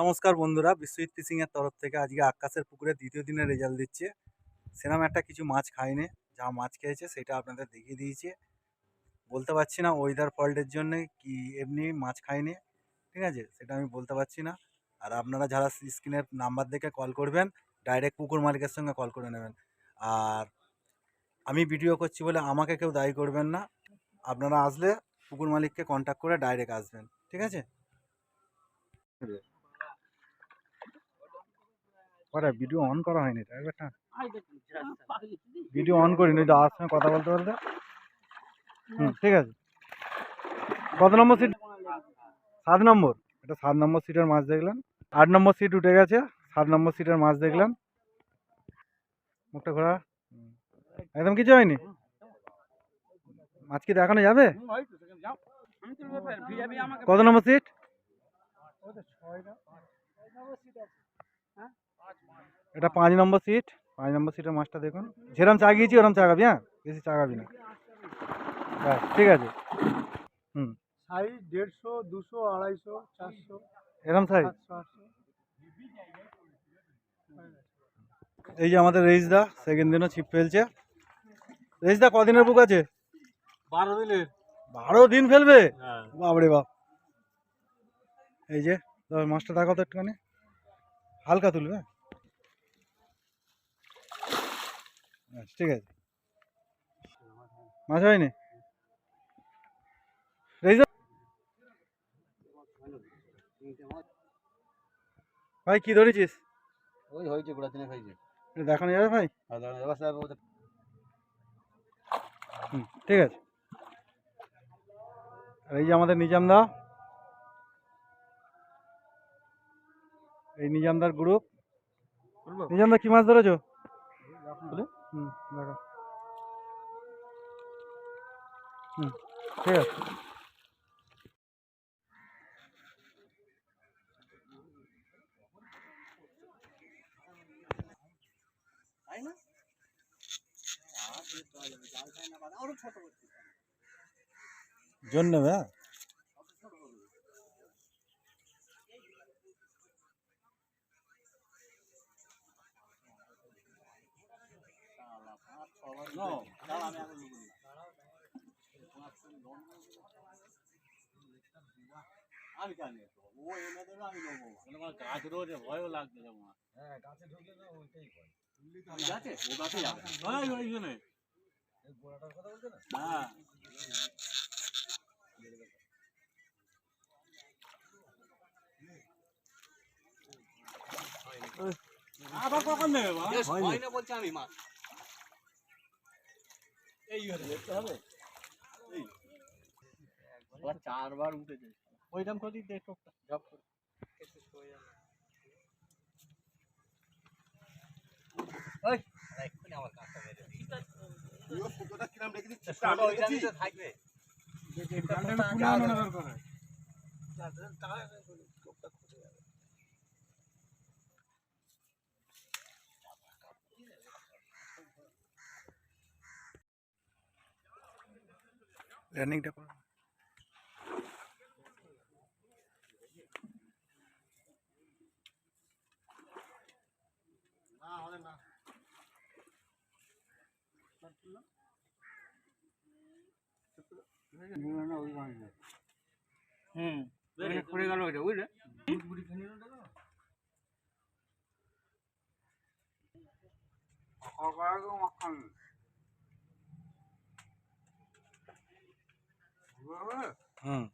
নমস্কার বন্ধুরা, বিশ্বজিৎ ফিশিং এর তরফ থেকে আজকে আকাশের পুকুরে দ্বিতীয় দিনের রেজাল্ট দিচ্ছে। সেরকম একটা কিছু মাছ খাইনি, যা মাছ খেয়েছে সেটা আপনাদের দেখিয়ে দিয়েছে। বলতে পারছি না ওয়েদার ফল্টের জন্য কি এমনি মাছ খাইনি, ঠিক আছে, সেটা আমি বলতে পারছি না। আর আপনারা যারা স্ক্রিনের নাম্বার দেখে কল করবেন, ডাইরেক্ট পুকুর মালিকের সঙ্গে কল করে নেবেন। আর আমি ভিডিও করছি বলে আমাকে কেউ দায়ী করবেন না, আপনারা আসলে পুকুর মালিককে কন্ট্যাক্ট করে ডাইরেক্ট আসবেন, ঠিক আছে। ভিডিও অন করা হয়নি, ড্রাইভারটা ভিডিও অন করিনি, আর সঙ্গে কথা বলতে বলতে। ঠিক আছে। কত নম্বর সিট? 7 নম্বর। এটা 7 নম্বর সিটের মাছ দেখলাম। 8 নম্বর সিট উঠে গেছে, 7 নম্বর সিটের মাছ দেখলাম। মুখটা ঘোরা, একদম কিছু হয়নি। মাছ কি দেখানো যাবে? কত নম্বর সিট? এটা 5 নম্বর সিট। 5 নম্বর সিটের মাছটা দেখুন। যেরকম চাগিয়েছি ওরকম চাগাবি, হ্যাঁ, বেশি চাগাবি না। হ্যাঁ, ঠিক আছে। সাইজ 150, 200, 250, 400 এরকম সাইজ। 700, 800। এই যে আমাদের রেইসদা সেকেন্ড দিনও ছিপ ফেলছে। রেইসদা কদিনের বুক আছে? 12 দিনের। 12 দিন ফেলবে? হ্যাঁ। বাপরে বাপ। এই যে মাছটা দেখাও তো একটুখানি, হালকা তুলবে। ঠিক আছে, মাছ হয়নি। রেইসদা ভাই কি ধরেছিস? ওই হয়েছে গোড়া দিনে হয়েছে। দেখানো যাবে ভাই? ঠিক আছে। আর এই যে আমাদের নিজামদা, এই নিজামদার গ্রুপ। নিজামদা কি মাছ ধরেছো? দেখো। ঠিক আছে। জন্য হ্যাঁ, আমি জানি ও এনে দেবে, আমি নেবো। গাছ রোজ ভয়ও লাগবে যেমন। হ্যাঁ, গাছে ঢুকলে না ওইটাই ভয়। গাছে ও গাছে যাবে না, ওই ওইখানে এই গোড়াটার কথা বলতে না। হ্যাঁ, আবার কখন নেবে? হয় না বলছি আমি মাছ। এই দেখতে হবে, এই একবার 4 বার উঠেছে। ওইরকম করে দে টোপটা জব করে কেটে হয়ে যাবে। ওই এক্ষুনি আমার কাঁচা মেরে দিই। তুইও ফুটোটা কিরাম রেখে দিচ্ছিস? আমি রেখেছি থাকবে। ডান্ডাটা খুলে আনা দরকার হয়। টোপটা খুঁজে যাবে। ল্যান্ডিংটা করো। না হবে না। পড়ে গেল ওইটা, বুঝলে? হুম,